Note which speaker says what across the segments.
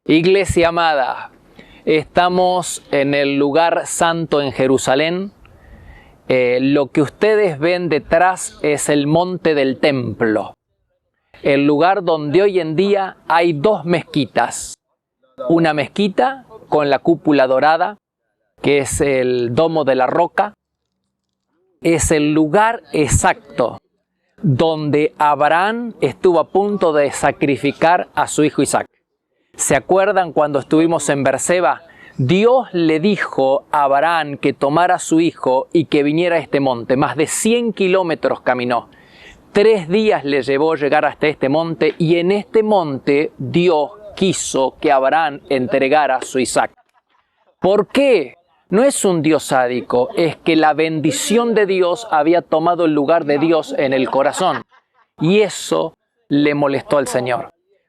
Speaker 1: Iglesia amada, estamos en el lugar santo en Jerusalén. Lo que ustedes ven detrás es el monte del templo, el lugar donde hoy en día hay dos mezquitas. Una mezquita con la cúpula dorada, que es el Domo de la Roca, es el lugar exacto donde Abraham estuvo a punto de sacrificar a su hijo Isaac. ¿Se acuerdan cuando estuvimos en Berseba? Dios le dijo a Abraham que tomara a su hijo y que viniera a este monte. Más de 100 kilómetros caminó. 3 días le llevó llegar hasta este monte y en este monte Dios quiso que Abraham entregara a su Isaac. ¿Por qué? No es un Dios sádico, es que la bendición de Dios había tomado el lugar de Dios en el corazón. Y eso le molestó al Señor.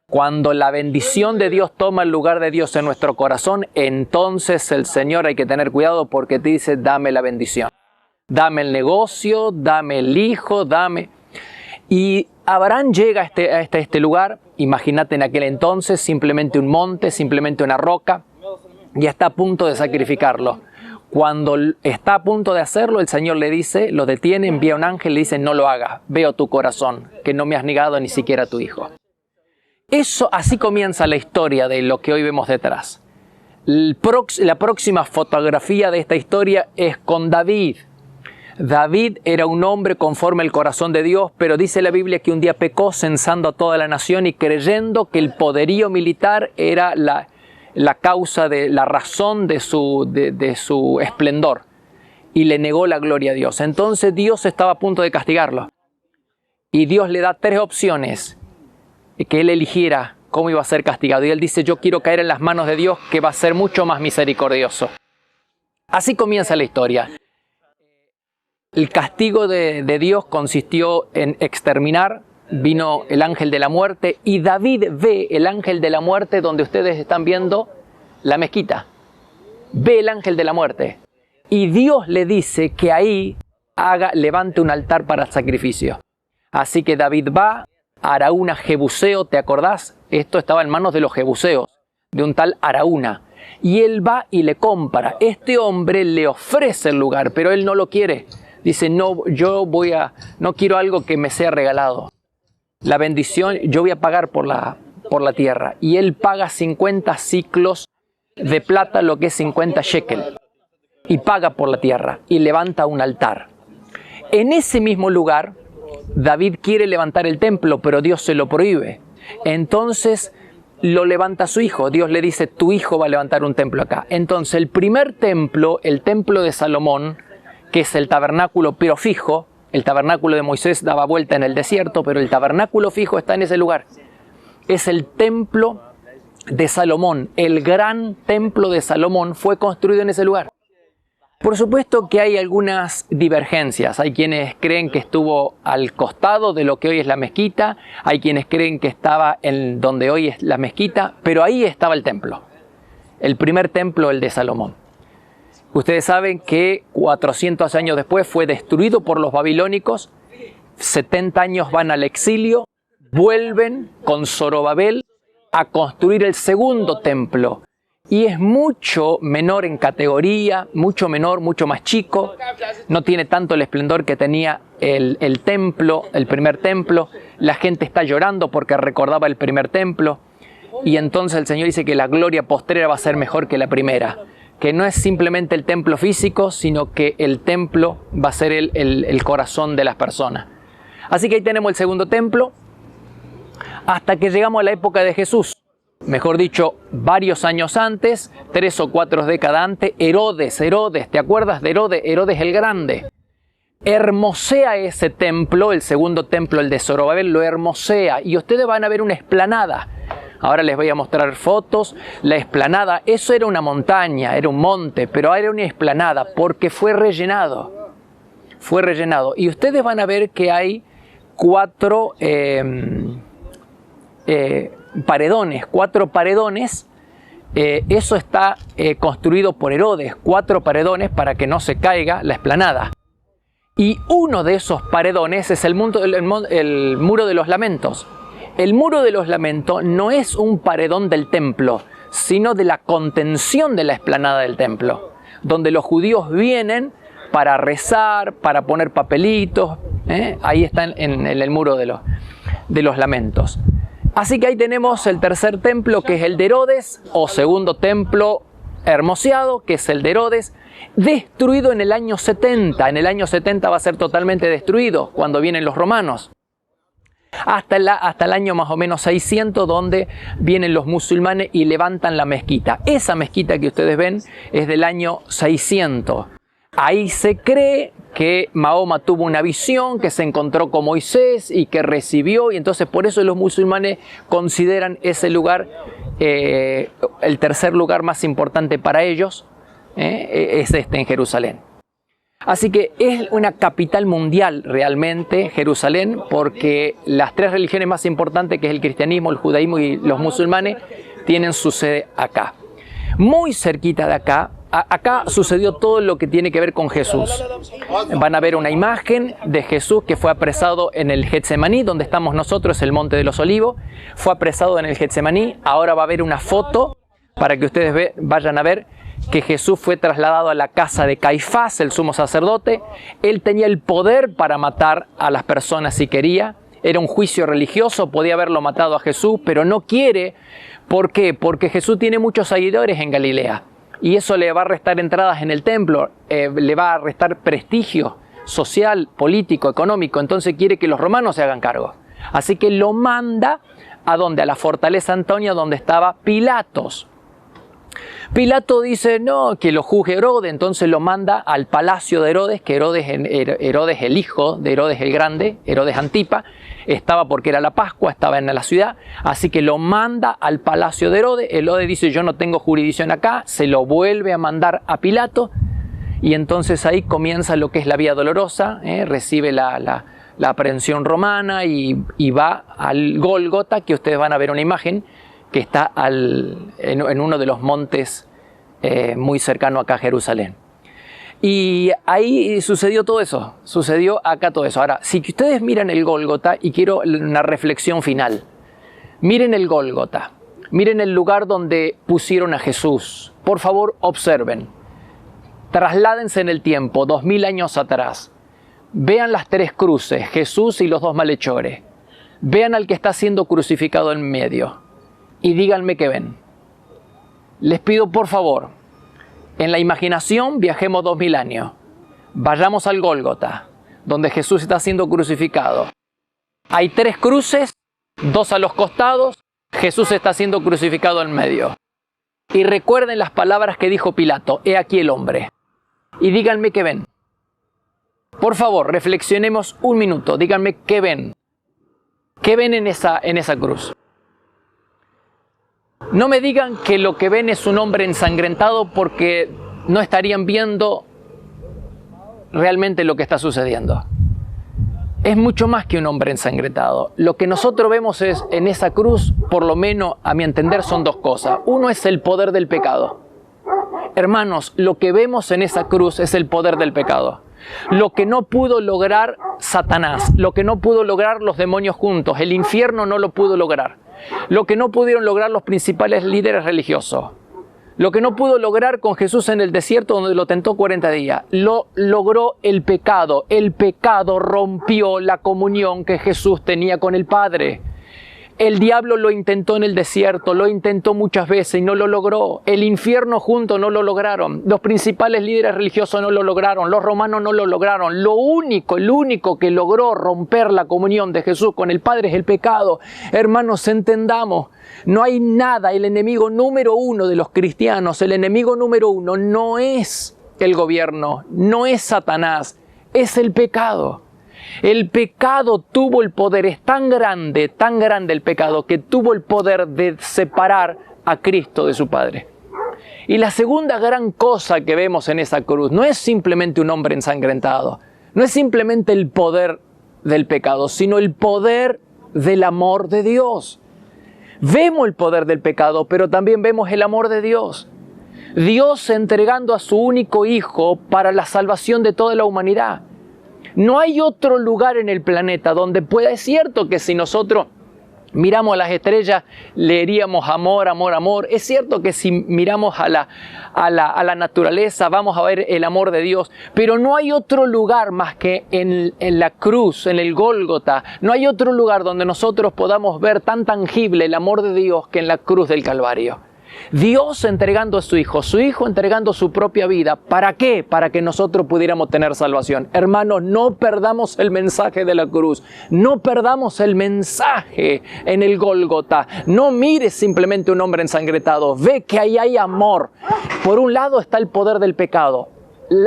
Speaker 1: Cuando la bendición de Dios toma el lugar de Dios en nuestro corazón, entonces el Señor hay que tener cuidado porque te dice, dame la bendición. Dame el negocio, dame el hijo, dame... Y Abraham llega a este lugar, imagínate en aquel entonces, simplemente un monte, simplemente una roca, y está a punto de sacrificarlo. Cuando está a punto de hacerlo, el Señor le dice, lo detiene, envía un ángel, le dice, no lo hagas, veo tu corazón, que no me has negado ni siquiera a tu hijo. Así comienza la historia de lo que hoy vemos detrás. La próxima fotografía de esta historia es con David. David era un hombre conforme al corazón de Dios, pero dice la Biblia que un día pecó censando a toda la nación y creyendo que el poderío militar era la causa, la razón de su esplendor. Y le negó la gloria a Dios. Entonces Dios estaba a punto de castigarlo. Y Dios le da 3 opciones que él eligiera cómo iba a ser castigado. Y él dice, yo quiero caer en las manos de Dios, que va a ser mucho más misericordioso. Así comienza la historia. El castigo de Dios consistió en exterminar. Vino el ángel de la muerte y David ve el ángel de la muerte donde ustedes están viendo la mezquita. Ve el ángel de la muerte. Y Dios le dice que ahí levante un altar para el sacrificio. Así que David va, Araúna Jebuseo, ¿te acordás? Esto estaba en manos de los jebuseos, de un tal Araúna. Y él va y le compra. Este hombre le ofrece el lugar, pero él no lo quiere. Dice, no, no quiero algo que me sea regalado. La bendición, yo voy a pagar por la tierra. Y él paga 50 ciclos de plata, lo que es 50 shekel. Y paga por la tierra y levanta un altar. En ese mismo lugar, David quiere levantar el templo, pero Dios se lo prohíbe. Entonces lo levanta su hijo. Dios le dice, tu hijo va a levantar un templo acá. Entonces el primer templo, el templo de Salomón, que es el tabernáculo pero fijo, el tabernáculo de Moisés daba vuelta en el desierto, pero el tabernáculo fijo está en ese lugar. Es el templo de Salomón. El gran templo de Salomón fue construido en ese lugar. Por supuesto que hay algunas divergencias. Hay quienes creen que estuvo al costado de lo que hoy es la mezquita. Hay quienes creen que estaba en donde hoy es la mezquita. Pero ahí estaba el templo. El primer templo, el de Salomón. Ustedes saben que 400 años después fue destruido por los babilónicos. 70 años van al exilio. Vuelven con Zorobabel a construir el segundo templo. Y es mucho menor en categoría, mucho menor, mucho más chico. No tiene tanto el esplendor que tenía el templo, el primer templo. La gente está llorando porque recordaba el primer templo. Y entonces el Señor dice que la gloria postrera va a ser mejor que la primera. Que no es simplemente el templo físico, sino que el templo va a ser el corazón de las personas. Así que ahí tenemos el segundo templo. Hasta que llegamos a la época de Jesús. Mejor dicho, varios años antes, 3 o 4 décadas antes, Herodes, ¿te acuerdas de Herodes? Herodes el Grande. Hermosea ese templo, el segundo templo, el de Zorobabel, lo hermosea. Y ustedes van a ver una explanada. Ahora les voy a mostrar fotos. La explanada, eso era una montaña, era un monte, pero era una explanada porque fue rellenado. Fue rellenado. Y ustedes van a ver que hay 4 paredones. Eso está construido por Herodes, 4 paredones para que no se caiga la explanada. Y uno de esos paredones es el muro de los lamentos. El muro de los lamentos no es un paredón del templo, sino de la contención de la explanada del templo, donde los judíos vienen para rezar, para poner papelitos. Ahí está en el muro de los lamentos. Así que ahí tenemos el tercer templo, que es el de Herodes, o segundo templo hermoseado, que es el de Herodes, destruido en el año 70. En el año 70 va a ser totalmente destruido cuando vienen los romanos. Hasta el año más o menos 600, donde vienen los musulmanes y levantan la mezquita. Esa mezquita que ustedes ven es del año 600. Ahí se cree que Mahoma tuvo una visión, que se encontró con Moisés y que recibió, y entonces por eso los musulmanes consideran ese lugar el tercer lugar más importante para ellos, es en Jerusalén. Así que es una capital mundial realmente Jerusalén, porque las tres religiones más importantes, que es el cristianismo, el judaísmo y los musulmanes, tienen su sede acá. Muy cerquita de acá, acá sucedió todo lo que tiene que ver con Jesús. Van a ver una imagen de Jesús que fue apresado en el Getsemaní, donde estamos nosotros, el Monte de los Olivos. Fue apresado en el Getsemaní. Ahora va a haber una foto para que ustedes vayan a ver que Jesús fue trasladado a la casa de Caifás, el sumo sacerdote. Él tenía el poder para matar a las personas si quería. Era un juicio religioso, podía haberlo matado a Jesús, pero no quiere. ¿Por qué? Porque Jesús tiene muchos seguidores en Galilea. Y eso le va a restar entradas en el templo, le va a restar prestigio social, político, económico. Entonces quiere que los romanos se hagan cargo. Así que lo manda ¿a dónde? A la fortaleza Antonia, donde estaba Pilatos. Pilato dice, no, que lo juzgue Herodes, entonces lo manda al palacio de Herodes, que Herodes el hijo de Herodes el Grande, Herodes Antipa, estaba porque era la Pascua, estaba en la ciudad, así que lo manda al palacio de Herodes. Herodes dice, yo no tengo jurisdicción acá, se lo vuelve a mandar a Pilato, y entonces ahí comienza lo que es la Vía Dolorosa, recibe la aprehensión romana y va al Gólgota, que ustedes van a ver una imagen, que está en uno de los montes muy cercano acá a Jerusalén. Y ahí sucedió todo eso, sucedió acá todo eso. Ahora, si ustedes miran el Gólgota, y quiero una reflexión final, miren el Gólgota, miren el lugar donde pusieron a Jesús. Por favor, observen, trasládense en el tiempo, 2000 años atrás, vean las tres cruces, Jesús y los dos malhechores, vean al que está siendo crucificado en medio, y díganme qué ven. Les pido por favor, en la imaginación viajemos 2000 años. Vayamos al Gólgota, donde Jesús está siendo crucificado. Hay tres cruces, dos a los costados, Jesús está siendo crucificado en medio. Y recuerden las palabras que dijo Pilato, he aquí el hombre. Y díganme qué ven. Por favor, reflexionemos un minuto, díganme qué ven. ¿Qué ven en esa cruz? No me digan que lo que ven es un hombre ensangrentado, porque no estarían viendo realmente lo que está sucediendo. Es mucho más que un hombre ensangrentado. Lo que nosotros vemos es en esa cruz, por lo menos a mi entender, son dos cosas. Uno es el poder del pecado. Hermanos, lo que vemos en esa cruz es el poder del pecado. Lo que no pudo lograr Satanás, lo que no pudo lograr los demonios juntos, el infierno no lo pudo lograr. Lo que no pudieron lograr los principales líderes religiosos, lo que no pudo lograr con Jesús en el desierto, donde lo tentó 40 días, lo logró el pecado. El pecado rompió la comunión que Jesús tenía con el Padre. El diablo lo intentó en el desierto, lo intentó muchas veces y no lo logró. El infierno junto no lo lograron. Los principales líderes religiosos no lo lograron. Los romanos no lo lograron. El único que logró romper la comunión de Jesús con el Padre es el pecado. Hermanos, entendamos, no hay nada. El enemigo número uno de los cristianos, el enemigo número uno no es el gobierno, no es Satanás, es el pecado. El pecado tuvo el poder, es tan grande el pecado, que tuvo el poder de separar a Cristo de su Padre. Y la segunda gran cosa que vemos en esa cruz no es simplemente un hombre ensangrentado, no es simplemente el poder del pecado, sino el poder del amor de Dios. Vemos el poder del pecado, pero también vemos el amor de Dios. Dios entregando a su único Hijo para la salvación de toda la humanidad. No hay otro lugar en el planeta donde pueda, es cierto que si nosotros Miramos las estrellas, leeríamos amor, amor, amor. Es cierto que si miramos a la naturaleza vamos a ver el amor de Dios, pero no hay otro lugar más que en la cruz, en el Gólgota. No hay otro lugar donde nosotros podamos ver tan tangible el amor de Dios que en la cruz del Calvario. Dios entregando a su Hijo entregando su propia vida. ¿Para qué? Para que nosotros pudiéramos tener salvación. Hermanos, no perdamos el mensaje de la cruz. No perdamos el mensaje en el Gólgota. No mires simplemente un hombre ensangretado. Ve que ahí hay amor. Por un lado está el poder del pecado.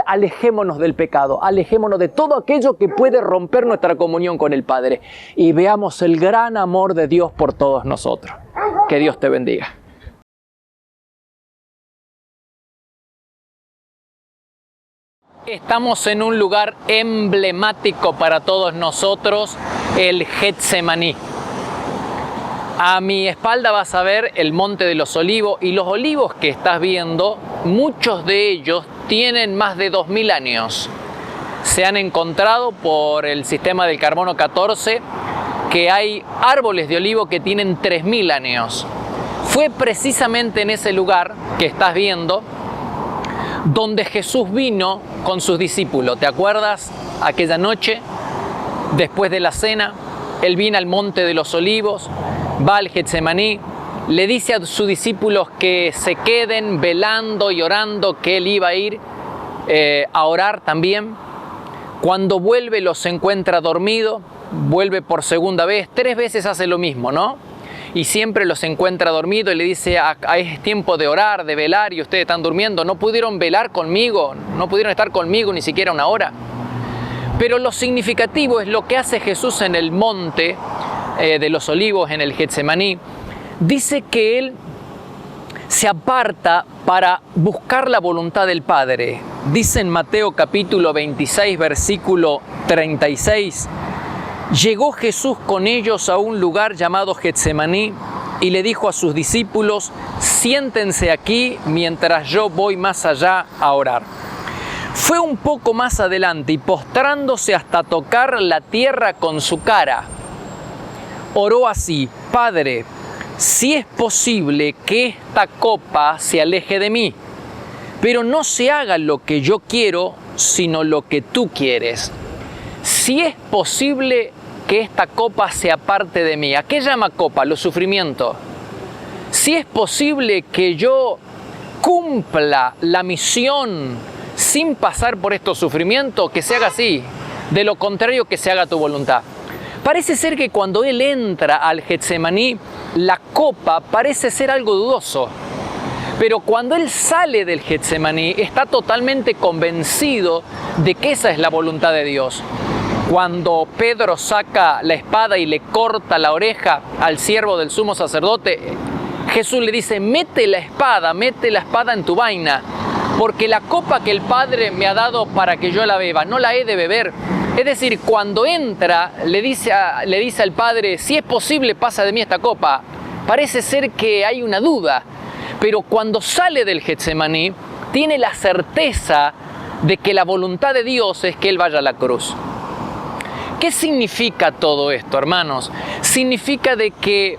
Speaker 1: Alejémonos del pecado. Alejémonos de todo aquello que puede romper nuestra comunión con el Padre. Y veamos el gran amor de Dios por todos nosotros. Que Dios te bendiga. Estamos en un lugar emblemático para todos nosotros, el Getsemaní. A mi espalda vas a ver el Monte de los Olivos, y los olivos que estás viendo, muchos de ellos tienen más de 2000 años. Se han encontrado por el sistema del carbono 14 que hay árboles de olivo que tienen 3000 años. Fue precisamente en ese lugar que estás viendo donde Jesús vino con sus discípulos. ¿Te acuerdas? Aquella noche, después de la cena, Él viene al Monte de los Olivos, va al Getsemaní, le dice a sus discípulos que se queden velando y orando, que Él iba a ir a orar también. Cuando vuelve los encuentra dormidos, vuelve por segunda vez, 3 veces hace lo mismo, ¿no? Y siempre los encuentra dormidos y le dice, es tiempo de orar, de velar, y ustedes están durmiendo. No pudieron velar conmigo, no pudieron estar conmigo ni siquiera una hora. Pero lo significativo es lo que hace Jesús en el Monte de los Olivos, en el Getsemaní. Dice que Él se aparta para buscar la voluntad del Padre. Dice en Mateo capítulo 26, versículo 36, llegó Jesús con ellos a un lugar llamado Getsemaní y le dijo a sus discípulos, siéntense aquí mientras yo voy más allá a orar. Fue un poco más adelante y postrándose hasta tocar la tierra con su cara, oró así, Padre, si es posible que esta copa se aleje de mí, pero no se haga lo que yo quiero, sino lo que tú quieres. Si es posible que esta copa se aparte de mí. ¿A qué llama copa? Los sufrimientos. Si es posible que yo cumpla la misión sin pasar por estos sufrimientos, que se haga así. De lo contrario, que se haga tu voluntad. Parece ser que cuando Él entra al Getsemaní, la copa parece ser algo dudoso. Pero cuando Él sale del Getsemaní, está totalmente convencido de que esa es la voluntad de Dios. Cuando Pedro saca la espada y le corta la oreja al siervo del sumo sacerdote, Jesús le dice, mete la espada en tu vaina, porque la copa que el Padre me ha dado para que yo la beba, no la he de beber. Es decir, cuando entra, le dice al Padre, si es posible, pasa de mí esta copa. Parece ser que hay una duda, pero cuando sale del Getsemaní, tiene la certeza de que la voluntad de Dios es que Él vaya a la cruz. ¿Qué significa todo esto, hermanos? Significa de que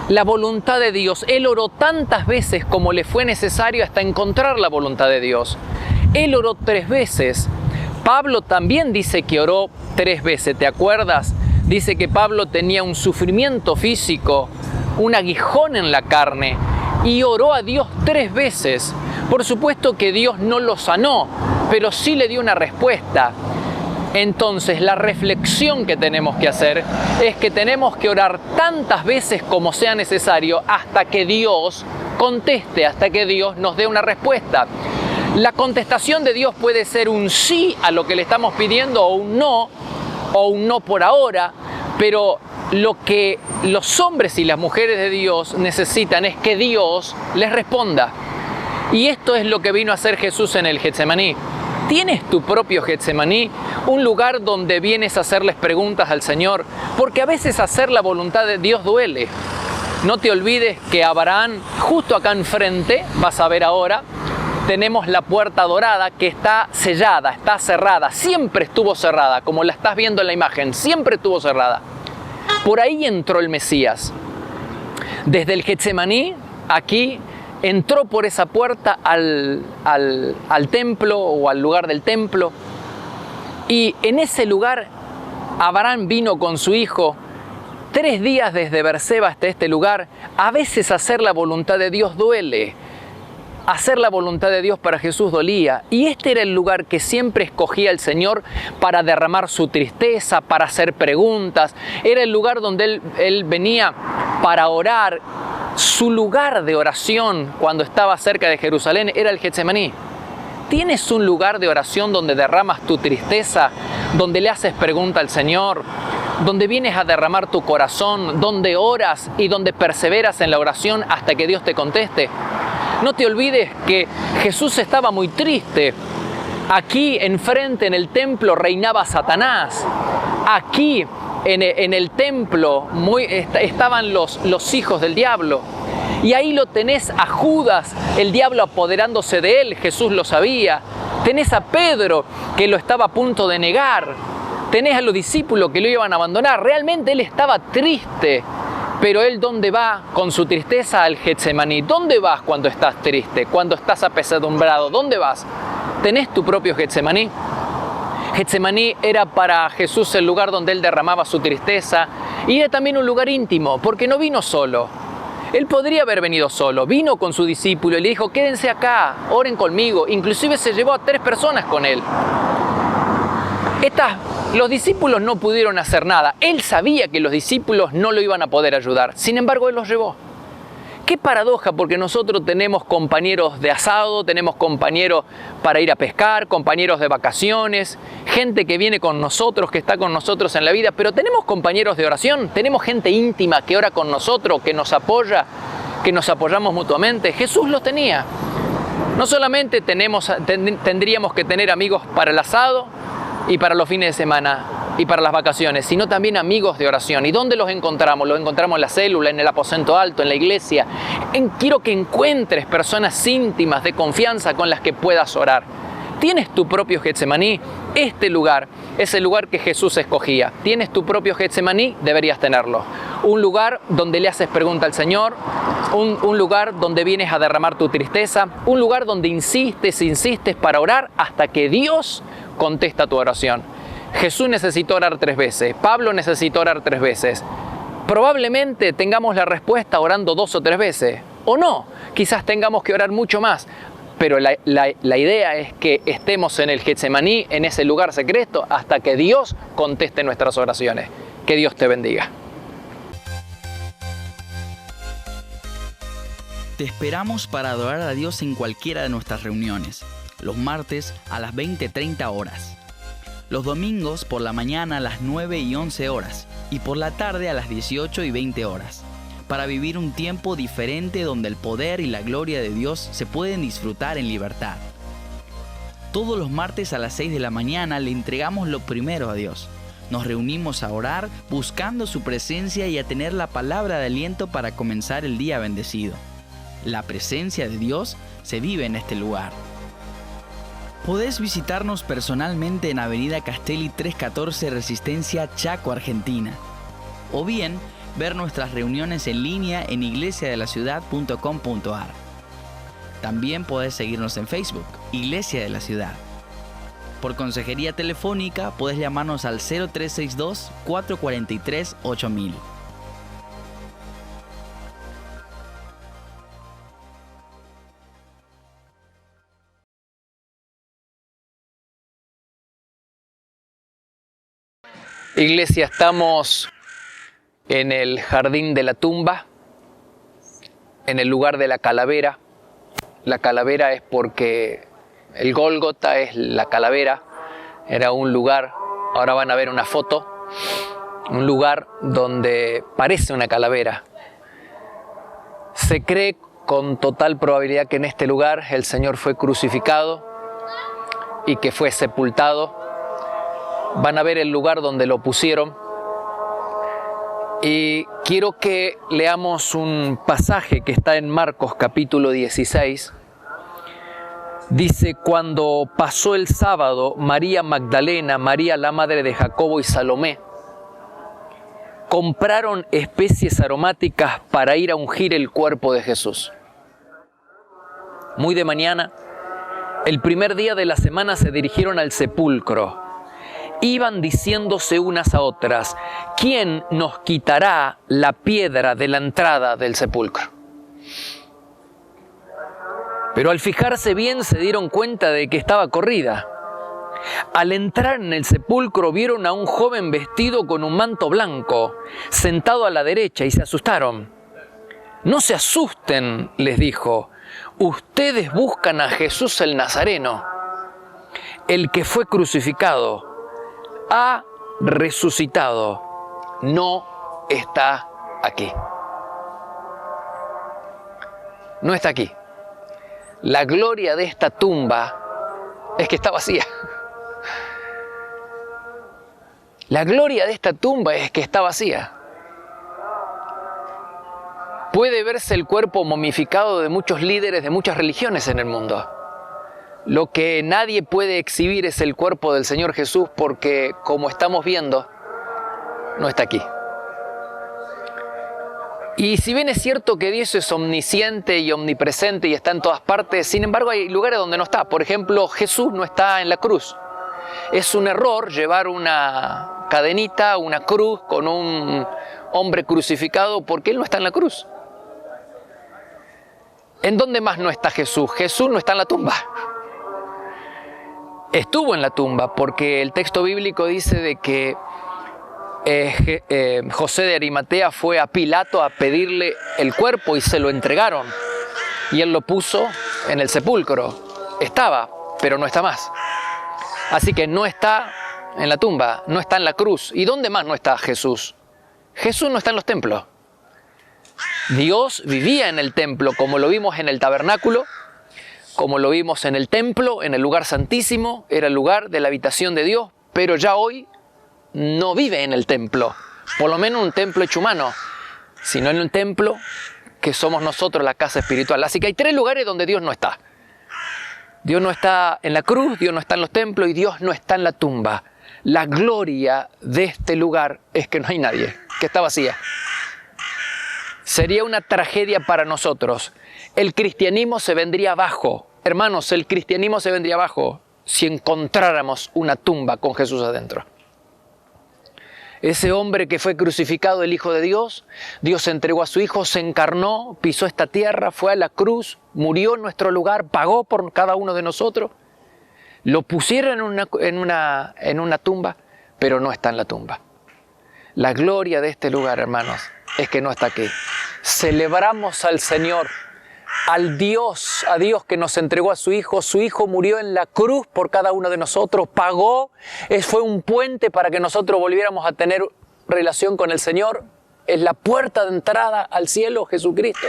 Speaker 1: la voluntad de Dios, Él oró tantas veces como le fue necesario hasta encontrar la voluntad de Dios. Él oró 3 veces. Pablo también dice que oró 3 veces, ¿te acuerdas? Dice que Pablo tenía un sufrimiento físico, un aguijón en la carne, y oró a Dios 3 veces. Por supuesto que Dios no lo sanó, pero sí le dio una respuesta. Entonces, la reflexión que tenemos que hacer es que tenemos que orar tantas veces como sea necesario hasta que Dios conteste, hasta que Dios nos dé una respuesta. La contestación de Dios puede ser un sí a lo que le estamos pidiendo o un no por ahora, pero lo que los hombres y las mujeres de Dios necesitan es que Dios les responda. Y esto es lo que vino a hacer Jesús en el Getsemaní. ¿Tienes tu propio Getsemaní? Un lugar donde vienes a hacerles preguntas al Señor, porque a veces hacer la voluntad de Dios duele. No te olvides que Abraham, justo acá enfrente, vas a ver ahora, tenemos la puerta dorada que está sellada, está cerrada, siempre estuvo cerrada, como la estás viendo en la imagen, siempre estuvo cerrada. Por ahí entró el Mesías. Desde el Getsemaní, aquí, entró por esa puerta al templo o al lugar del templo. Y en ese lugar, Abraham vino con su hijo 3 días desde Berseba hasta este lugar. A veces hacer la voluntad de Dios duele. Hacer la voluntad de Dios para Jesús dolía. Y este era el lugar que siempre escogía el Señor para derramar su tristeza, para hacer preguntas. Era el lugar donde él venía para orar. Su lugar de oración cuando estaba cerca de Jerusalén era el Getsemaní. ¿Tienes un lugar de oración donde derramas tu tristeza, donde le haces pregunta al Señor, donde vienes a derramar tu corazón, donde oras y donde perseveras en la oración hasta que Dios te conteste? No te olvides que Jesús estaba muy triste. Aquí enfrente en el templo reinaba Satanás. Aquí en el templo estaban los hijos del diablo. Y ahí lo tenés a Judas, el diablo apoderándose de él, Jesús lo sabía. Tenés a Pedro, que lo estaba a punto de negar. Tenés a los discípulos que lo iban a abandonar. Realmente él estaba triste. Pero él, ¿dónde va con su tristeza? Al Getsemaní. ¿Dónde vas cuando estás triste? Cuando estás apesadumbrado, ¿dónde vas? ¿Tenés tu propio Getsemaní? Getsemaní era para Jesús el lugar donde él derramaba su tristeza. Y era también un lugar íntimo, porque no vino solo. Él podría haber venido solo, vino con su discípulo y le dijo, quédense acá, oren conmigo. Inclusive se llevó a 3 personas con él. Los discípulos no pudieron hacer nada. Él sabía que los discípulos no lo iban a poder ayudar. Sin embargo, él los llevó. Qué paradoja, porque nosotros tenemos compañeros de asado, tenemos compañeros para ir a pescar, compañeros de vacaciones, gente que viene con nosotros, que está con nosotros en la vida, pero tenemos compañeros de oración, tenemos gente íntima que ora con nosotros, que nos apoya, que nos apoyamos mutuamente. Jesús los tenía. No solamente tendríamos que tener amigos para el asado y para los fines de semana y para las vacaciones, sino también amigos de oración. ¿Y dónde los encontramos? Los encontramos en la célula, en el aposento alto, en la iglesia. Quiero que encuentres personas íntimas de confianza con las que puedas orar. ¿Tienes tu propio Getsemaní? Este lugar es el lugar que Jesús escogía. ¿Tienes tu propio Getsemaní? Deberías tenerlo. Un lugar donde le haces pregunta al Señor, un lugar donde vienes a derramar tu tristeza, un lugar donde insistes para orar hasta que Dios contesta tu oración. Jesús necesitó orar 3 veces, Pablo necesitó orar 3 veces. Probablemente tengamos la respuesta orando 2 o 3 veces, o no, quizás tengamos que orar mucho más. Pero la idea es que estemos en el Getsemaní, en ese lugar secreto, hasta que Dios conteste nuestras oraciones. Que Dios te bendiga.
Speaker 2: Te esperamos para adorar a Dios en cualquiera de nuestras reuniones. Los martes a las 20:30 horas. Los domingos por la mañana a las 9 y 11 horas. Y por la tarde a las 18 y 20 horas. Para vivir un tiempo diferente donde el poder y la gloria de Dios se pueden disfrutar en libertad. Todos los martes a las 6 de la mañana le entregamos lo primero a Dios. Nos reunimos a orar, buscando su presencia y a tener la palabra de aliento para comenzar el día bendecido. La presencia de Dios se vive en este lugar. Podés visitarnos personalmente en Avenida Castelli 314, Resistencia, Chaco, Argentina. O bien, ver nuestras reuniones en línea en iglesiadelaciudad.com.ar. También podés seguirnos en Facebook, Iglesia de la Ciudad. Por consejería telefónica, podés llamarnos al 0362-443-8000.
Speaker 1: Iglesia, estamos en el jardín de la tumba, en el lugar de la calavera. La calavera es porque el Gólgota es la calavera. Era un lugar, ahora van a ver una foto, un lugar donde parece una calavera. Se cree con total probabilidad que en este lugar el Señor fue crucificado y que fue sepultado. Van a ver el lugar donde lo pusieron. Y quiero que leamos un pasaje que está en Marcos capítulo 16. Dice, cuando pasó el sábado, María Magdalena, María la madre de Jacobo y Salomé compraron especies aromáticas para ir a ungir el cuerpo de Jesús. Muy de mañana, el primer día de la semana se dirigieron al sepulcro. Iban diciéndose unas a otras: ¿quién nos quitará la piedra de la entrada del sepulcro? Pero al fijarse bien se dieron cuenta de que estaba corrida. Al entrar en el sepulcro vieron a un joven vestido con un manto blanco, sentado a la derecha, y se asustaron. «No se asusten», les dijo, «ustedes buscan a Jesús el Nazareno, el que fue crucificado. Ha resucitado, no está aquí». No está aquí. La gloria de esta tumba es que está vacía. La gloria de esta tumba es que está vacía. Puede verse el cuerpo momificado de muchos líderes de muchas religiones en el mundo. Lo que nadie puede exhibir es el cuerpo del Señor Jesús, porque, como estamos viendo, no está aquí. Y si bien es cierto que Dios es omnisciente y omnipresente y está en todas partes, sin embargo hay lugares donde no está. Por ejemplo, Jesús no está en la cruz. Es un error llevar una cadenita, una cruz con un hombre crucificado, porque Él no está en la cruz. ¿En dónde más no está Jesús? Jesús no está en la tumba. Estuvo en la tumba, porque el texto bíblico dice de que José de Arimatea fue a Pilato a pedirle el cuerpo y se lo entregaron. Y él lo puso en el sepulcro. Estaba, pero no está más. Así que no está en la tumba, no está en la cruz. ¿Y dónde más no está Jesús? Jesús no está en los templos. Dios vivía en el templo, como lo vimos en el tabernáculo, como lo vimos en el templo, en el lugar santísimo, era el lugar de la habitación de Dios, pero ya hoy no vive en el templo, por lo menos un templo hecho humano, sino en un templo que somos nosotros, la casa espiritual. Así que hay tres lugares donde Dios no está. Dios no está en la cruz, Dios no está en los templos y Dios no está en la tumba. La gloria de este lugar es que no hay nadie, que está vacía. Sería una tragedia para nosotros. El cristianismo se vendría abajo. Hermanos, el cristianismo se vendría abajo si encontráramos una tumba con Jesús adentro. Ese hombre que fue crucificado, el Hijo de Dios, Dios entregó a su Hijo, se encarnó, pisó esta tierra, fue a la cruz, murió en nuestro lugar, pagó por cada uno de nosotros. Lo pusieron en una tumba, pero no está en la tumba. La gloria de este lugar, hermanos, es que no está aquí. Celebramos al Señor, a Dios que nos entregó a su Hijo murió en la cruz por cada uno de nosotros, pagó, fue un puente para que nosotros volviéramos a tener relación con el Señor, es la puerta de entrada al cielo, Jesucristo.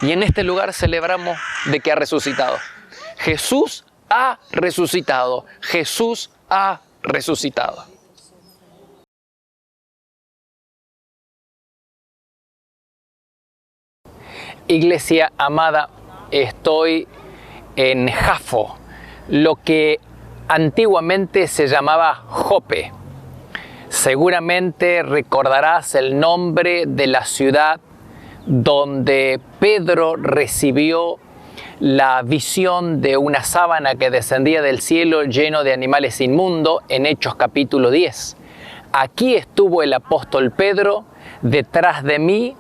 Speaker 1: Y en este lugar celebramos de que ha resucitado. Jesús ha resucitado, Jesús ha resucitado. Iglesia amada, estoy en Jafo, lo que antiguamente se llamaba Jope. Seguramente recordarás el nombre de la ciudad donde Pedro recibió la visión de una sábana que descendía del cielo lleno de animales inmundos en Hechos capítulo 10. Aquí estuvo el apóstol Pedro, detrás de mí,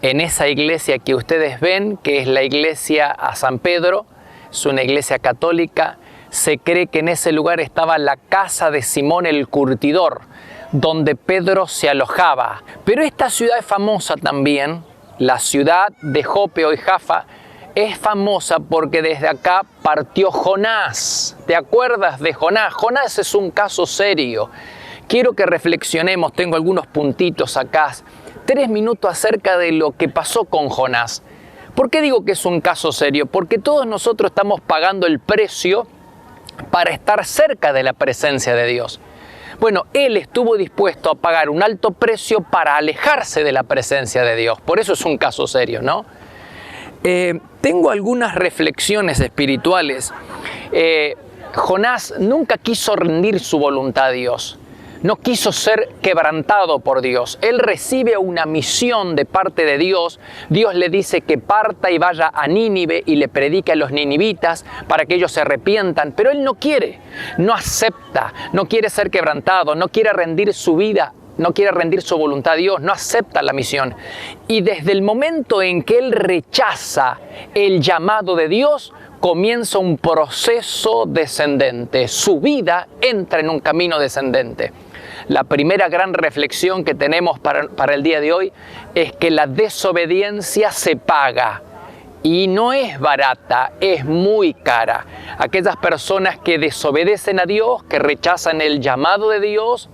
Speaker 1: en esa iglesia que ustedes ven, que es la iglesia a San Pedro, es una iglesia católica. Se cree que en ese lugar estaba la casa de Simón el Curtidor, donde Pedro se alojaba. Pero esta ciudad es famosa también, la ciudad de Jope, hoy Jaffa, es famosa porque desde acá partió Jonás. ¿Te acuerdas de Jonás? Jonás es un caso serio. Quiero que reflexionemos, tengo algunos puntitos acá. 3 minutos acerca de lo que pasó con Jonás. ¿Por qué digo que es un caso serio? Porque todos nosotros estamos pagando el precio para estar cerca de la presencia de Dios. Bueno, él estuvo dispuesto a pagar un alto precio para alejarse de la presencia de Dios. Por eso es un caso serio, ¿no? Tengo algunas reflexiones espirituales. Jonás nunca quiso rendir su voluntad a Dios. no quiso ser quebrantado por Dios. Él recibe una misión de parte de Dios. Dios le dice que parta y vaya a Nínive y le predique a los ninivitas para que ellos se arrepientan. Pero él no quiere, no acepta, no quiere ser quebrantado, no quiere rendir su vida, no quiere rendir su voluntad a Dios, no acepta la misión. Y desde el momento en que él rechaza el llamado de Dios, comienza un proceso descendente. Su vida entra en un camino descendente. La primera gran reflexión que tenemos para el día de hoy es que la desobediencia se paga. Y no es barata, es muy cara. Aquellas personas que desobedecen a Dios, que rechazan el llamado de Dios,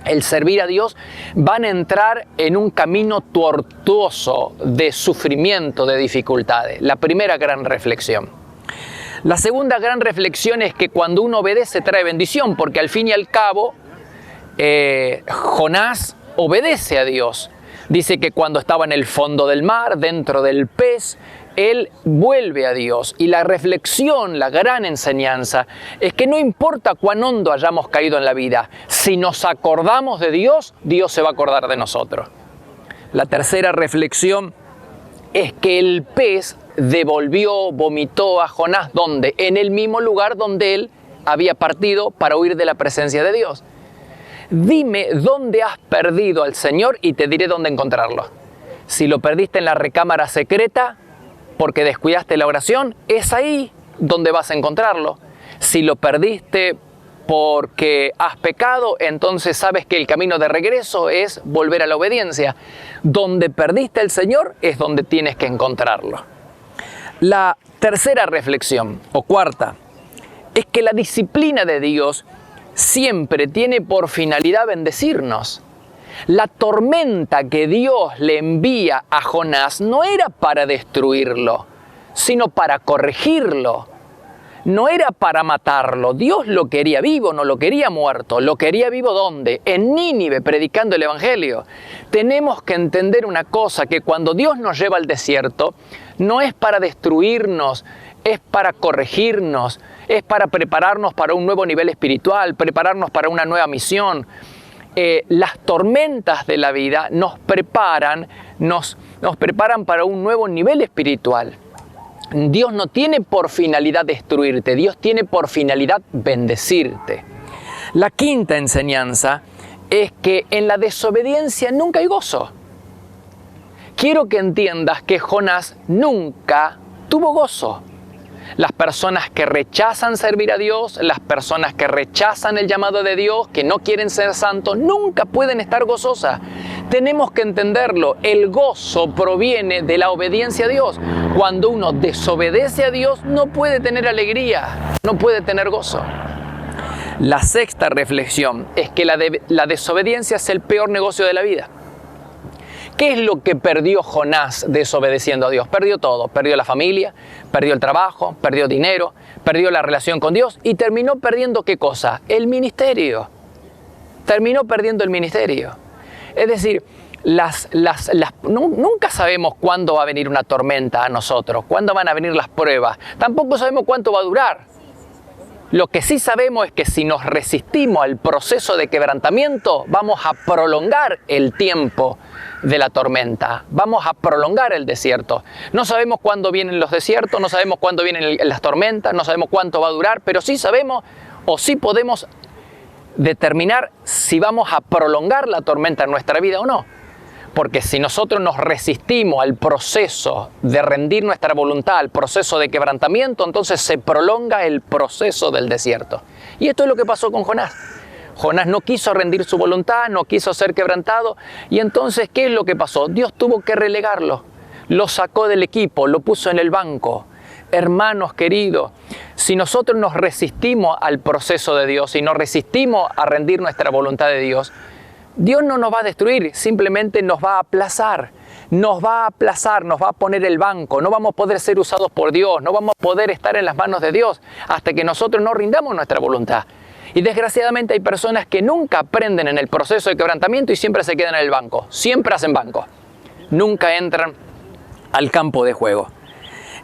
Speaker 1: el servir a Dios, van a entrar en un camino tortuoso de sufrimiento, de dificultades. La primera gran reflexión. La segunda gran reflexión es que cuando uno obedece trae bendición, porque al fin y al cabo Jonás obedece a Dios. Dice que cuando estaba en el fondo del mar, dentro del pez, él vuelve a Dios. Y la reflexión, la gran enseñanza, es que no importa cuán hondo hayamos caído en la vida, si nos acordamos de Dios, Dios se va a acordar de nosotros. La tercera reflexión es que el pez vomitó a Jonás, ¿dónde? En el mismo lugar donde él había partido para huir de la presencia de Dios. Dime dónde has perdido al Señor y te diré dónde encontrarlo. Si lo perdiste en la recámara secreta porque descuidaste la oración, es ahí donde vas a encontrarlo. Si lo perdiste porque has pecado, entonces sabes que el camino de regreso es volver a la obediencia. Donde perdiste al Señor es donde tienes que encontrarlo. La tercera reflexión, o cuarta, es que la disciplina de Dios siempre tiene por finalidad bendecirnos. La tormenta que Dios le envía a Jonás no era para destruirlo, sino para corregirlo. No era para matarlo. Dios lo quería vivo, no lo quería muerto. ¿Lo quería vivo dónde? En Nínive, predicando el Evangelio. Tenemos que entender una cosa, que cuando Dios nos lleva al desierto, no es para destruirnos, es para corregirnos, es para prepararnos para un nuevo nivel espiritual, prepararnos para una nueva misión. Las tormentas de la vida nos preparan para un nuevo nivel espiritual. Dios no tiene por finalidad destruirte, Dios tiene por finalidad bendecirte. La quinta enseñanza es que en la desobediencia nunca hay gozo. Quiero que entiendas que Jonás nunca tuvo gozo. Las personas que rechazan servir a Dios, las personas que rechazan el llamado de Dios, que no quieren ser santos, nunca pueden estar gozosas. Tenemos que entenderlo, el gozo proviene de la obediencia a Dios. Cuando uno desobedece a Dios, no puede tener alegría, no puede tener gozo. La sexta reflexión es que la desobediencia es el peor negocio de la vida. ¿Qué es lo que perdió Jonás desobedeciendo a Dios? Perdió todo, perdió la familia, perdió el trabajo, perdió dinero, perdió la relación con Dios y terminó perdiendo ¿qué cosa? El ministerio. Terminó perdiendo el ministerio. Es decir, nunca sabemos cuándo va a venir una tormenta a nosotros, cuándo van a venir las pruebas. Tampoco sabemos cuánto va a durar. Lo que sí sabemos es que si nos resistimos al proceso de quebrantamiento, vamos a prolongar el tiempo de la tormenta, vamos a prolongar el desierto. No sabemos cuándo vienen los desiertos, no sabemos cuándo vienen las tormentas, no sabemos cuánto va a durar, pero sí sabemos o sí podemos determinar si vamos a prolongar la tormenta en nuestra vida o no. Porque si nosotros nos resistimos al proceso de rendir nuestra voluntad, al proceso de quebrantamiento, entonces se prolonga el proceso del desierto. Y esto es lo que pasó con Jonás. Jonás no quiso rendir su voluntad, no quiso ser quebrantado. Y entonces, ¿qué es lo que pasó? Dios tuvo que relegarlo. Lo sacó del equipo, lo puso en el banco. Hermanos queridos, si nosotros nos resistimos al proceso de Dios y nos resistimos a rendir nuestra voluntad de Dios, Dios no nos va a destruir, simplemente nos va a aplazar. Nos va a aplazar, nos va a poner el banco. No vamos a poder ser usados por Dios, no vamos a poder estar en las manos de Dios hasta que nosotros no rindamos nuestra voluntad. Y desgraciadamente hay personas que nunca aprenden en el proceso de quebrantamiento y siempre se quedan en el banco. Siempre hacen banco. Nunca entran al campo de juego.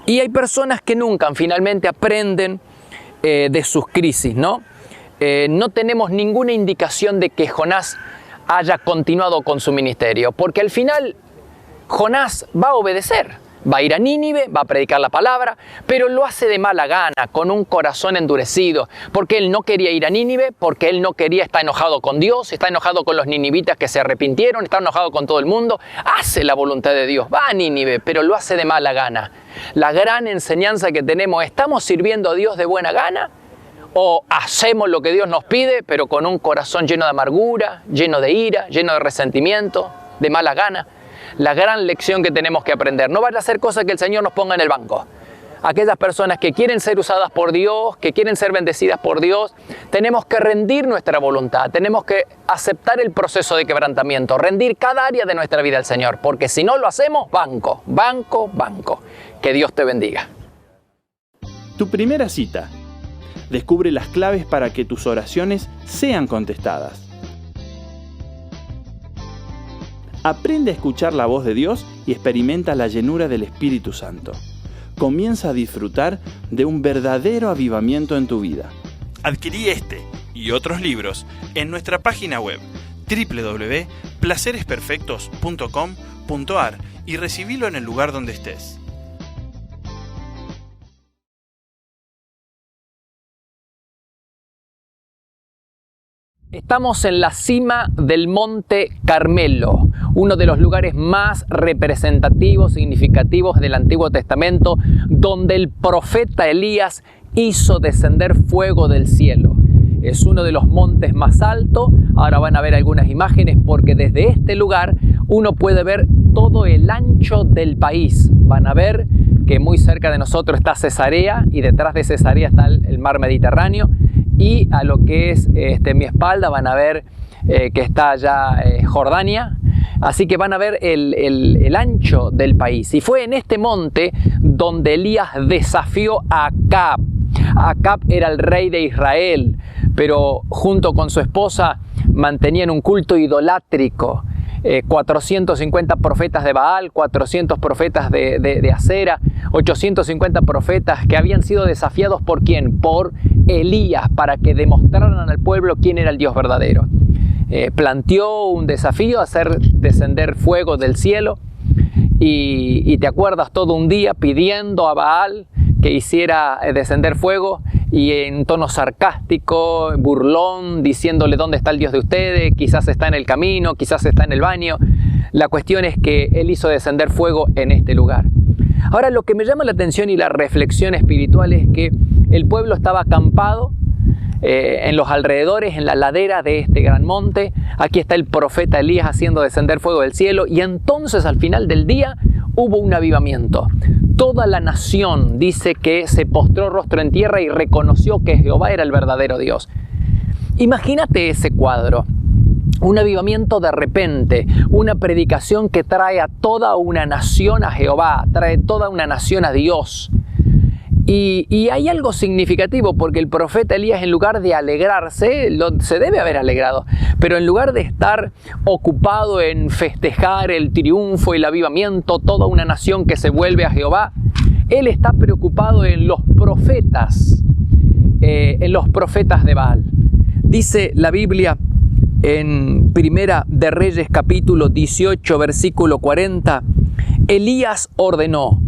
Speaker 1: Y hay personas que nunca finalmente aprenden de sus crisis, ¿no? no tenemos ninguna indicación de que Jonás haya continuado con su ministerio, porque al final Jonás va a obedecer, va a ir a Nínive, va a predicar la palabra, pero lo hace de mala gana, con un corazón endurecido, porque él no quería ir a Nínive, porque él no quería, está enojado con Dios, está enojado con los ninivitas que se arrepintieron, está enojado con todo el mundo, hace la voluntad de Dios, va a Nínive, pero lo hace de mala gana. La gran enseñanza que tenemos, ¿estamos sirviendo a Dios de buena gana? ¿O hacemos lo que Dios nos pide, pero con un corazón lleno de amargura, lleno de ira, lleno de resentimiento, de mala gana? La gran lección que tenemos que aprender. No vaya a ser cosa que el Señor nos ponga en el banco. Aquellas personas que quieren ser usadas por Dios, que quieren ser bendecidas por Dios, tenemos que rendir nuestra voluntad, tenemos que aceptar el proceso de quebrantamiento, rendir cada área de nuestra vida al Señor, porque si no lo hacemos, banco, banco, banco. Que Dios te bendiga.
Speaker 3: Tu primera cita. Descubre las claves para que tus oraciones sean contestadas. Aprende a escuchar la voz de Dios y experimenta la llenura del Espíritu Santo. Comienza a disfrutar de un verdadero avivamiento en tu vida. Adquirí este y otros libros en nuestra página web www.placeresperfectos.com.ar y recibilo en el lugar donde estés.
Speaker 1: Estamos en la cima del Monte Carmelo, uno de los lugares más representativos, significativos del Antiguo Testamento, donde el profeta Elías hizo descender fuego del cielo. Es uno de los montes más altos. Ahora van a ver algunas imágenes porque desde este lugar uno puede ver todo el ancho del país. Van a ver que muy cerca de nosotros está Cesarea y detrás de Cesarea está el mar Mediterráneo. Y a lo que es mi espalda van a ver que está allá Jordania. Así que van a ver el ancho del país. Y fue en este monte donde Elías desafió a Acab. Acab era el rey de Israel, pero junto con su esposa mantenían un culto idolátrico. 450 profetas de Baal, 400 profetas de Acera, 850 profetas que habían sido desafiados ¿por quién? Por Elías, para que demostraran al pueblo quién era el Dios verdadero. Planteó un desafío, hacer descender fuego del cielo, y te acuerdas todo un día pidiendo a Baal que hiciera descender fuego, y en tono sarcástico, burlón, diciéndole dónde está el Dios de ustedes, quizás está en el camino, quizás está en el baño. La cuestión es que él hizo descender fuego en este lugar. Ahora, lo que me llama la atención y la reflexión espiritual es que el pueblo estaba acampado en los alrededores, en la ladera de este gran monte. Aquí está el profeta Elías haciendo descender fuego del cielo, y entonces al final del día hubo un avivamiento. Toda la nación dice que se postró rostro en tierra y reconoció que Jehová era el verdadero Dios. Imagínate ese cuadro. Un avivamiento de repente, una predicación que trae a toda una nación a Jehová, trae toda una nación a Dios. Y hay algo significativo, porque el profeta Elías, en lugar de alegrarse, se debe haber alegrado, pero en lugar de estar ocupado en festejar el triunfo y el avivamiento, toda una nación que se vuelve a Jehová, él está preocupado en los profetas de Baal. Dice la Biblia en Primera de Reyes capítulo 18 versículo 40, Elías ordenó: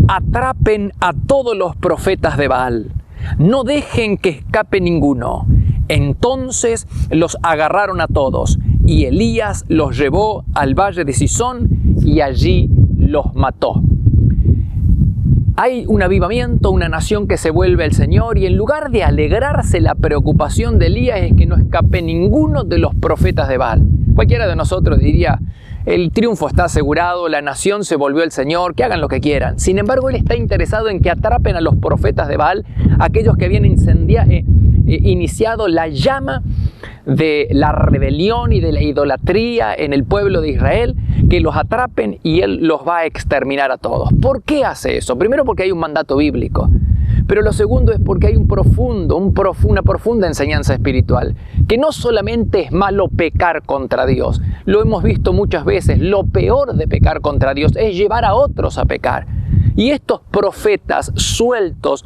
Speaker 1: atrapen a todos los profetas de Baal, no dejen que escape ninguno. Entonces los agarraron a todos, y Elías los llevó al valle de Cisón y allí los mató. Hay un avivamiento, una nación que se vuelve al Señor, y en lugar de alegrarse, la preocupación de Elías es que no escape ninguno de los profetas de Baal. Cualquiera de nosotros diría: el triunfo está asegurado, la nación se volvió al Señor, que hagan lo que quieran. Sin embargo, él está interesado en que atrapen a los profetas de Baal, aquellos que habían iniciado la llama de la rebelión y de la idolatría en el pueblo de Israel, que los atrapen y él los va a exterminar a todos. ¿Por qué hace eso? Primero, porque hay un mandato bíblico. Pero lo segundo es porque hay una profunda enseñanza espiritual, que no solamente es malo pecar contra Dios, lo hemos visto muchas veces, lo peor de pecar contra Dios es llevar a otros a pecar. Y estos profetas sueltos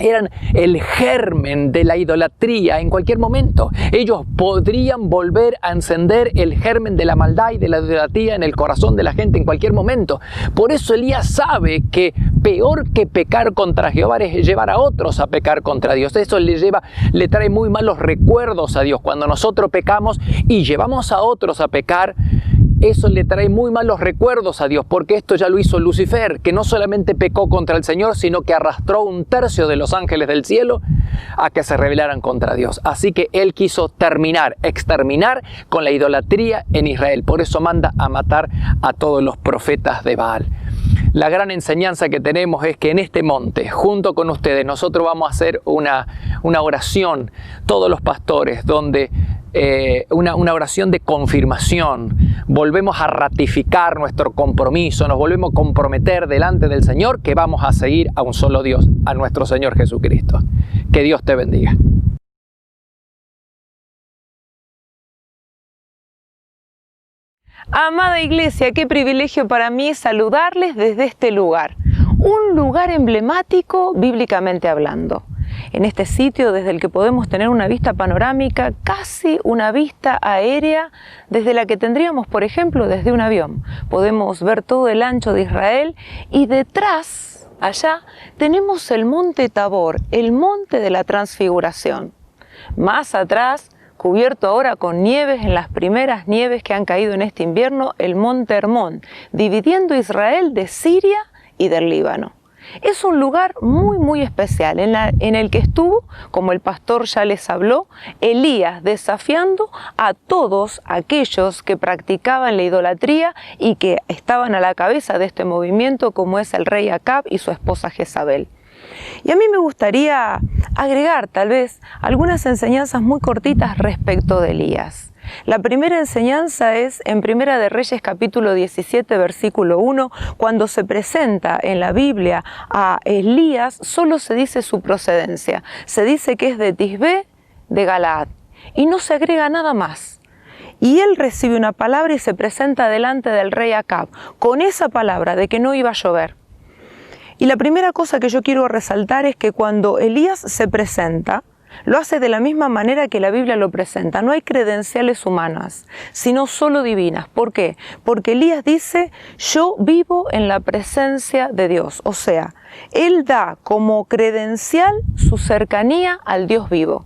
Speaker 1: eran el germen de la idolatría en cualquier momento. Ellos podrían volver a encender el germen de la maldad y de la idolatría en el corazón de la gente en cualquier momento. Por eso Elías sabe que peor que pecar contra Jehová es llevar a otros a pecar contra Dios. Eso le trae muy malos recuerdos a Dios. Cuando nosotros pecamos y llevamos a otros a pecar, eso le trae muy malos recuerdos a Dios, porque esto ya lo hizo Lucifer, que no solamente pecó contra el Señor, sino que arrastró 1/3 de los ángeles del cielo a que se rebelaran contra Dios. Así que él quiso exterminar con la idolatría en Israel. Por eso manda a matar a todos los profetas de Baal. La gran enseñanza que tenemos es que en este monte, junto con ustedes, nosotros vamos a hacer una oración, todos los pastores, donde una oración de confirmación. Volvemos a ratificar nuestro compromiso, nos volvemos a comprometer delante del Señor que vamos a seguir a un solo Dios, a nuestro Señor Jesucristo. Que Dios te bendiga.
Speaker 4: Amada Iglesia, qué privilegio para mí saludarles desde este lugar, un lugar emblemático bíblicamente hablando. En este sitio desde el que podemos tener una vista panorámica, casi una vista aérea desde la que tendríamos, por ejemplo, desde un avión. Podemos ver todo el ancho de Israel y detrás, allá, tenemos el monte Tabor, el monte de la transfiguración. Más atrás, cubierto ahora con nieves, en las primeras nieves que han caído en este invierno, el monte Hermón, dividiendo Israel de Siria y del Líbano. Es un lugar muy especial en el que estuvo, como el pastor ya les habló, Elías desafiando a todos aquellos que practicaban la idolatría y que estaban a la cabeza de este movimiento, como es el rey Acab y su esposa Jezabel. Y a mí me gustaría agregar tal vez algunas enseñanzas muy cortitas respecto de Elías. La primera enseñanza es en Primera de Reyes capítulo 17 versículo 1, cuando se presenta en la Biblia a Elías, solo se dice su procedencia. Se dice que es de Tisbé de Galaad y no se agrega nada más. Y él recibe una palabra y se presenta delante del rey Acab con esa palabra de que no iba a llover. Y la primera cosa que yo quiero resaltar es que cuando Elías se presenta, lo hace de la misma manera que la Biblia lo presenta. No hay credenciales humanas, sino solo divinas. ¿Por qué? Porque Elías dice, yo vivo en la presencia de Dios. O sea, él da como credencial su cercanía al Dios vivo.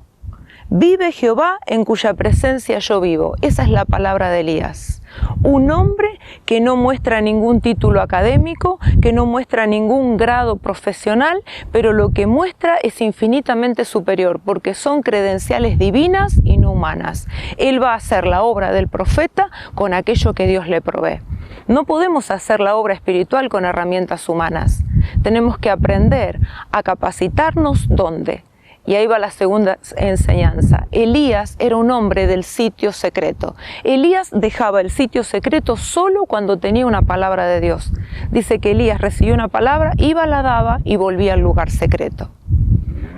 Speaker 4: Vive Jehová en cuya presencia yo vivo. Esa es la palabra de Elías. Un hombre que no muestra ningún título académico, que no muestra ningún grado profesional, pero lo que muestra es infinitamente superior, porque son credenciales divinas y no humanas. Él va a hacer la obra del profeta con aquello que Dios le provee. No podemos hacer la obra espiritual con herramientas humanas. Tenemos que aprender a capacitarnos ¿dónde? Y ahí va la segunda enseñanza. Elías era un hombre del sitio secreto. Elías dejaba el sitio secreto solo cuando tenía una palabra de Dios. Dice que Elías recibió una palabra, iba, la daba y volvía al lugar secreto.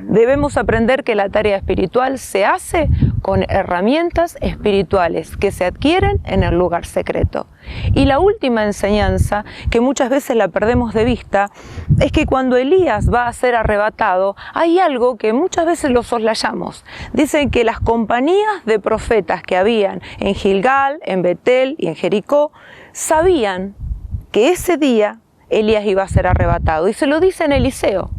Speaker 4: Debemos aprender que la tarea espiritual se hace con herramientas espirituales que se adquieren en el lugar secreto. Y la última enseñanza, que muchas veces la perdemos de vista, es que cuando Elías va a ser arrebatado, hay algo que muchas veces lo soslayamos. Dicen que las compañías de profetas que habían en Gilgal, en Betel y en Jericó, sabían que ese día Elías iba a ser arrebatado. Y se lo dice en Eliseo.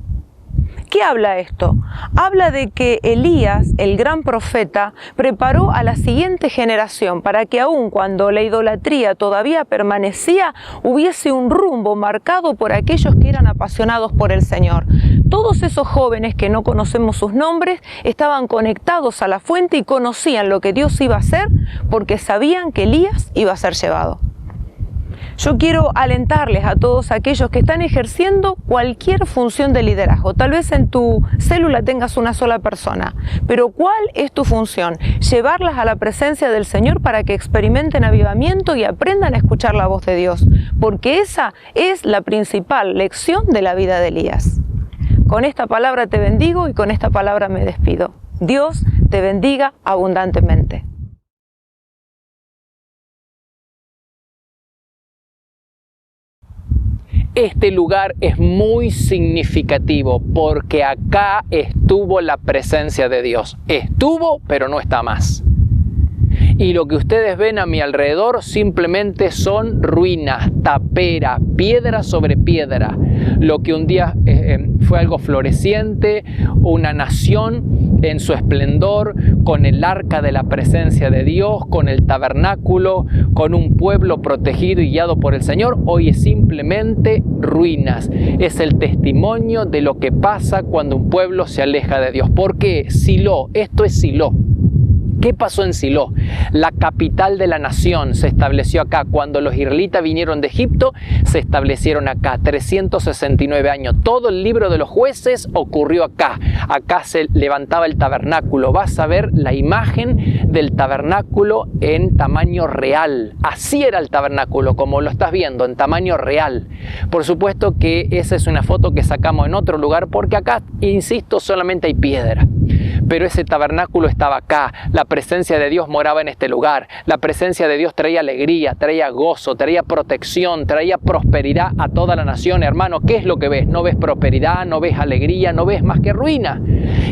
Speaker 4: ¿Qué habla esto? Habla de que Elías, el gran profeta, preparó a la siguiente generación para que aun cuando la idolatría todavía permanecía, hubiese un rumbo marcado por aquellos que eran apasionados por el Señor. Todos esos jóvenes que no conocemos sus nombres estaban conectados a la fuente y conocían lo que Dios iba a hacer porque sabían que Elías iba a ser llevado. Yo quiero alentarles a todos aquellos que están ejerciendo cualquier función de liderazgo. Tal vez en tu célula tengas una sola persona, pero ¿cuál es tu función? Llevarlas a la presencia del Señor para que experimenten avivamiento y aprendan a escuchar la voz de Dios, porque esa es la principal lección de la vida de Elías. Con esta palabra te bendigo y con esta palabra me despido. Dios te bendiga abundantemente.
Speaker 1: este lugar es muy significativo porque acá estuvo la presencia de Dios. Estuvo, pero no está más. Y lo que ustedes ven a mi alrededor simplemente son ruinas, tapera, piedra sobre piedra. Lo que un día fue algo floreciente, una nación en su esplendor, con el arca de la presencia de Dios, con el tabernáculo, con un pueblo protegido y guiado por el Señor, hoy es simplemente ruinas. Es el testimonio de lo que pasa cuando un pueblo se aleja de Dios. ¿Por qué? Silo, esto es Silo. ¿Qué pasó en Silo? La capital de la nación se estableció acá. Cuando los israelitas vinieron de Egipto, se establecieron acá. 369 años. Todo el libro de los jueces ocurrió acá. Acá se levantaba el tabernáculo. Vas a ver la imagen del tabernáculo en tamaño real. Así era el tabernáculo, como lo estás viendo, en tamaño real. Por supuesto que esa es una foto que sacamos en otro lugar, porque acá, insisto, solamente hay piedra. Pero ese tabernáculo estaba acá. La presencia de Dios moraba en este lugar. La presencia de Dios traía alegría, traía gozo, traía protección, traía prosperidad a toda la nación. Hermano, ¿qué es lo que ves? No ves prosperidad, no ves alegría, no ves más que ruina.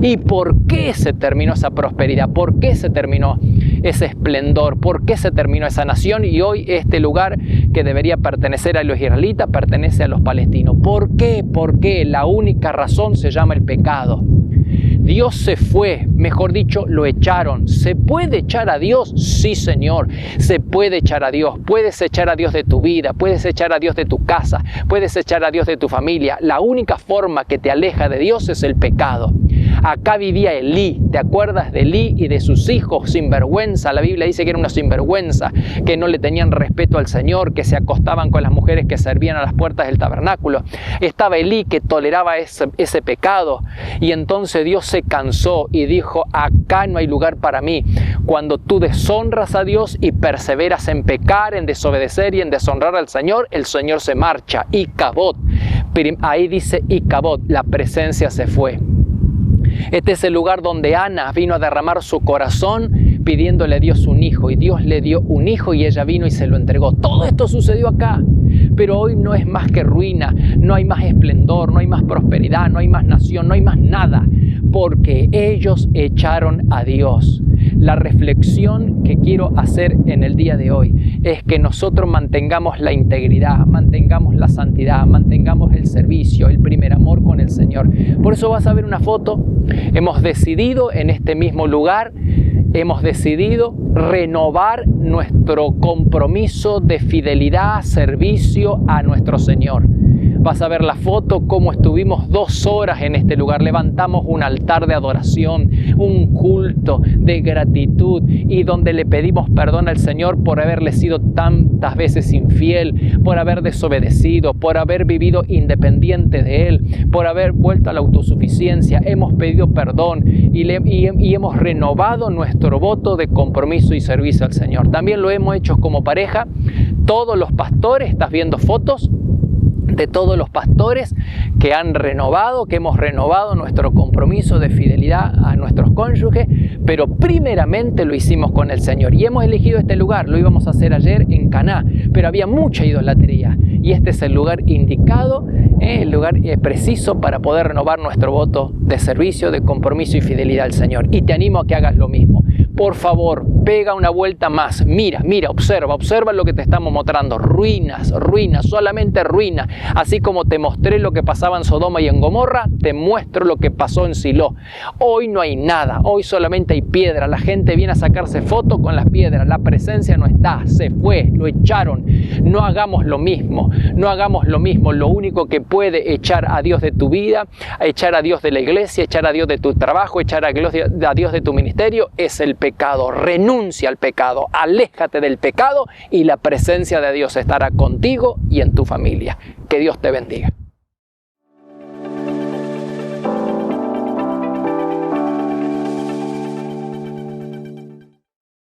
Speaker 1: ¿Y por qué se terminó esa prosperidad? ¿Por qué se terminó ese esplendor? ¿Por qué se terminó esa nación? Y hoy este lugar que debería pertenecer a los israelitas pertenece a los palestinos. ¿Por qué? Porque la única razón se llama el pecado. Dios se fue, mejor dicho, lo echaron. ¿Se puede echar a Dios? Sí, Señor, se puede echar a Dios. Puedes echar a Dios de tu vida, puedes echar a Dios de tu casa, puedes echar a Dios de tu familia. La única forma que te aleja de Dios es el pecado. Acá vivía Elí, ¿te acuerdas de Elí y de sus hijos sinvergüenza? La Biblia dice que era una sinvergüenza, que no le tenían respeto al Señor, que se acostaban con las mujeres que servían a las puertas del tabernáculo. Estaba Elí que toleraba ese pecado, y entonces Dios se cansó y dijo: acá no hay lugar para mí. Cuando tú deshonras a Dios y perseveras en pecar, en desobedecer y en deshonrar al Señor, el Señor se marcha. Icabod, ahí dice Icabod, la presencia se fue. Este es el lugar donde Ana vino a derramar su corazón pidiéndole a Dios un hijo, y Dios le dio un hijo y ella vino y se lo entregó. Todo esto sucedió acá, pero hoy no es más que ruina, no hay más esplendor, no hay más prosperidad, no hay más nación, no hay más nada, porque ellos echaron a Dios. La reflexión que quiero hacer en el día de hoy es que nosotros mantengamos la integridad, mantengamos la santidad, mantengamos el servicio, el primer amor con el Señor. Por eso vas a ver una foto. Hemos decidido en este mismo lugar, hemos decidido renovar nuestro compromiso de fidelidad, servicio a nuestro Señor. Vas a ver la foto, cómo estuvimos 2 horas en este lugar. Levantamos un altar de adoración, un culto de gratitud, y donde le pedimos perdón al Señor por haberle sido tantas veces infiel, por haber desobedecido, por haber vivido independiente de Él, por haber vuelto a la autosuficiencia. Hemos pedido perdón y hemos renovado nuestro voto de compromiso y servicio al Señor. También lo hemos hecho como pareja. Todos los pastores, estás viendo fotos de todos los pastores que han renovado, que hemos renovado nuestro compromiso de fidelidad a nuestros cónyuges, pero primeramente lo hicimos con el Señor. Y hemos elegido este lugar. Lo íbamos a hacer ayer en Caná, pero había mucha idolatría, y este es el lugar indicado, el lugar preciso para poder renovar nuestro voto de servicio, de compromiso y fidelidad al Señor. Y te animo a que hagas lo mismo. Por favor, pega una vuelta más. Mira, observa lo que te estamos mostrando. Ruinas, solamente ruinas. Así como te mostré lo que pasaba en Sodoma y en Gomorra, te muestro lo que pasó en Silo. Hoy no hay nada, hoy solamente hay piedra. La gente viene a sacarse fotos con las piedras. La presencia no está, se fue, lo echaron. No hagamos lo mismo, Lo único que puede echar a Dios de tu vida, echar a Dios de la iglesia, echar a Dios de tu trabajo, echar a Dios de tu ministerio, es el pecado. Renuncia al pecado, aléjate del pecado, y la presencia de Dios estará contigo y en tu familia. Que Dios te bendiga.